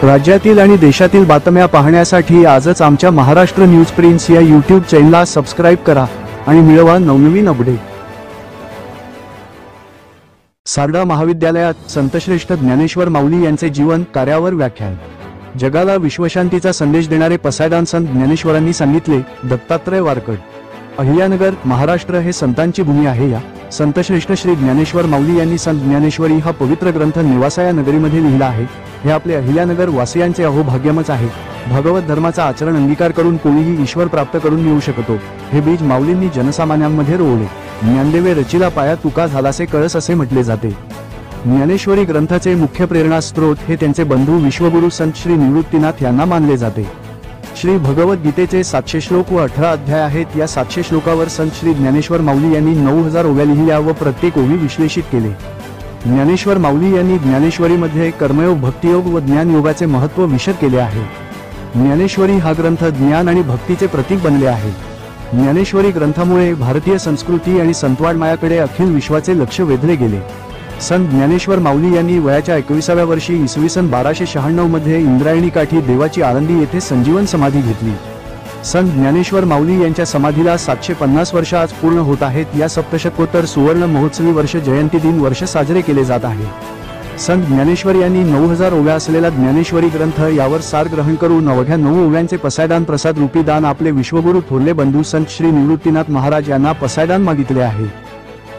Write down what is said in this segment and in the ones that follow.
राज्यातील आणि देशातील बातम्या पाहण्यासाठी आजच आमच्या महाराष्ट्र न्यूज प्रिन्स या यूट्यूब चॅनलला सबस्क्राइब करा आणि मिळवा नवनवीन अपडेट। सारडा महाविद्यालयात संतश्रेष्ठ ज्ञानेश्वर माऊली यांचे जीवन कार्यावर व्याख्यान। जगाला विश्वशांतीचा संदेश देणारे पसायदान संत ज्ञानेश्वरांनी सांगितले। दत्तात्रय वारकड। अहिल्यानगर महाराष्ट्र हे संतांची भूमी आहे। या संतश्रेष्ठ श्री ज्ञानेश्वर माऊली यांनी संत ज्ञानेश्वरी हा पवित्र ग्रंथ नेवासा या नगरीमध्ये लिहिला आहे। हे आपले अहिल्यानगर वासियांचे अहोभाग्यमच आहे। भगवत धर्माचा आचरण अंगीकार करून कोणीही ईश्वर प्राप्त करून येऊ शकतो। हे बीज माऊलींनी जनसामान्यांमध्ये रोवले। ज्ञानदेवे रचिला पाया तुका झालासे कळस असे म्हटले जाते। ज्ञानेश्वरी ग्रंथाचे मुख्य प्रेरणास्त्रोत हे त्यांचे बंधू विश्वगुरु संत श्री निवृत्तीनाथ यांना मानले जाते। श्री भगवत गीतेचे 700 श्लोक व 18 अध्याय आहेत। या 700 श्लोकावर संत श्री ज्ञानेश्वर माऊली यांनी 9000 ओव्या लिहिल्या व प्रत्येक ओवी विश्लेषित केले। ज्ञानेश्वर माऊली यांनी ज्ञानेश्वरीमध्ये कर्मयोग, भक्तियोग व ज्ञानयोगाचे महत्त्व विशद केले आहे। ज्ञानेश्वरी हा ग्रंथ ज्ञान आणि भक्तीचे प्रतीक बनले आहे। ज्ञानेश्वरी ग्रंथामुळे भारतीय संस्कृती आणि संतवाङ्मयाकडे अखिल विश्वाचे लक्ष वेधले गेले। संत ज्ञानेश्वर माऊली यांनी वयाच्या 21व्या वर्षी इसवी सन 1296 मध्ये इंद्रायणी काठी देवाची आळंदी येथे संजीवन समाधी घेतली। संत ज्ञानेश्वर माऊली यांच्या समाधीला 750 वर्ष आज पूर्ण होत आहेत। या सप्तशतकोत्तर सुवर्ण महोत्सवी वर्ष जयंती दिन वर्ष साजरे केले जात आहे। संत ज्ञानेश्वर यांनी 9000 ओव्या असलेला ज्ञानेश्वरी ग्रंथ यावर सार ग्रहण करून अवघ्या 9 ओव्यांचे पसायदान प्रसाद रूपी दान आपले विश्वगुरु थोरले बंधू संत श्री निवृत्तीनाथ महाराज यांना पसायदान मागितले आहे।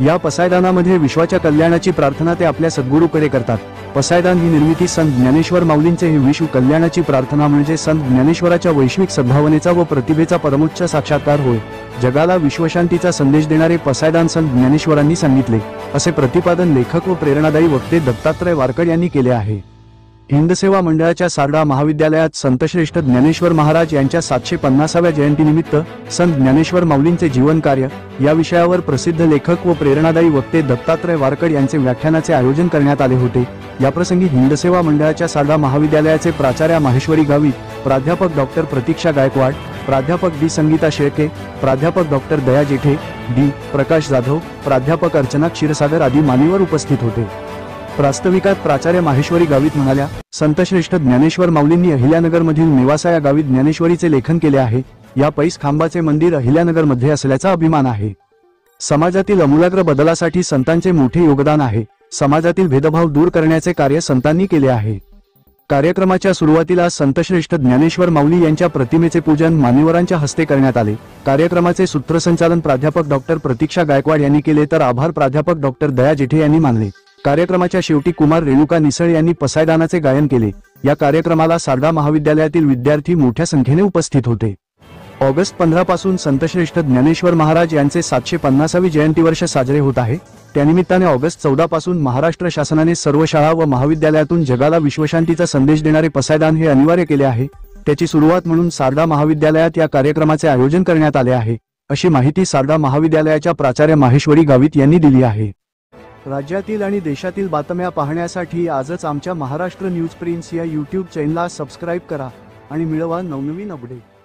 या पसायदानामध्ये विश्वाच्या कल्याणाची प्रार्थना ते आपल्या सद्गुरूकडे करतात। पसायदान ही निर्मिती संत ज्ञानेश्वर माऊलींचे हे विश्व कल्याणाची प्रार्थना म्हणजे संत ज्ञानेश्वराच्या वैश्विक सद्भावनेचा व प्रतिभेचा परमोच्च साक्षात्कार होय। जगाला विश्वशांतीचा संदेश देणारे पसायदान संत ज्ञानेश्वरांनी सांगितले, असे प्रतिपादन लेखक व प्रेरणादायी वक्ते दत्तात्रय वारकड यांनी केले आहे। हिंदसेवा मंडळाच्या सारडा महाविद्यालयात संतश्रेष्ठ ज्ञानेश्वर महाराज यांच्या 750व्या जयंतीनिमित्त संत ज्ञानेश्वर माऊलींचे जीवन कार्य या विषयावर प्रसिद्ध लेखक व प्रेरणादायी वक्ते दत्तात्रय वारकड यांचे व्याख्यानाचे आयोजन करण्यात आले होते। याप्रसंगी हिंदसेवा मंडळाच्या सारडा महाविद्यालयाचे प्राचार्या माहेश्वरी गावित, प्राध्यापक डॉक्टर प्रतीक्षा गायकवाड, प्राध्यापक डी संगीता शेळके, प्राध्यापक डॉक्टर दया जेठे, डी प्रकाश जाधव, प्राध्यापक अर्चना क्षीरसागर आदी मान्यवर उपस्थित होते। प्रास्ताविकात प्राचार्य माहेश्वरी गावित म्हणाल्या, संतश्रेष्ठ ज्ञानेश्वर माऊलींनी अहिल्यानगरमधील नेवासा या गावी ज्ञानेश्वरीचे लेखन केले आहे। या पैस खांबाचे मंदिर अहिल्यानगरमध्ये असल्याचा अभिमान आहे। समाजातील आमूलाग्र बदलासाठी संतांचे मोठे योगदान आहे। समाजातील भेदभाव दूर करण्याचे कार्य संतांनी केले आहे। कार्यक्रमाच्या सुरुवातीला संतश्रेष्ठ ज्ञानेश्वर माऊली यांच्या प्रतिमेचे पूजन मान्यवरांच्या हस्ते करण्यात आले। कार्यक्रमाचे सूत्रसंचालन प्राध्यापक डॉक्टर प्रतीक्षा गायकवाड यांनी केले तर आभार प्राध्यापक डॉक्टर दया जेठे यांनी मानले। कार्यक्रमाच्या शेवटी कुमार रेणुका निसळ यांनी पसायदानाचे गायन केले। या कार्यक्रमाला सारडा महाविद्यालयातील विद्यार्थी मोठ्या संख्येने उपस्थित होते। ऑगस्ट 15 पासून संतश्रेष्ठ ज्ञानेश्वर महाराज यांचे 750वी जयंती वर्ष साजरे होत आहे। त्यानिमित्ताने ऑगस्ट 14 पासून महाराष्ट्र शासनाने सर्व शाळा व महाविद्यालयातून जगाला विश्वशांतीचा संदेश देणारे पसायदान हे अनिवार्य केले आहे। त्याची सुरुवात म्हणून सारडा महाविद्यालयात या कार्यक्रमाचे आयोजन करण्यात आले आहे, अशी माहिती सारडा महाविद्यालयाच्या प्राचार्य माहेश्वरी गावित यांनी दिली आहे। राज्यातील आणि देशातील बातम्या पाहण्यासाठी आजच आमच्या महाराष्ट्र न्यूज प्रिन्स या यूट्यूब चॅनलला सबस्क्राइब करा आणि मिळवा नवनवीन अपडेट।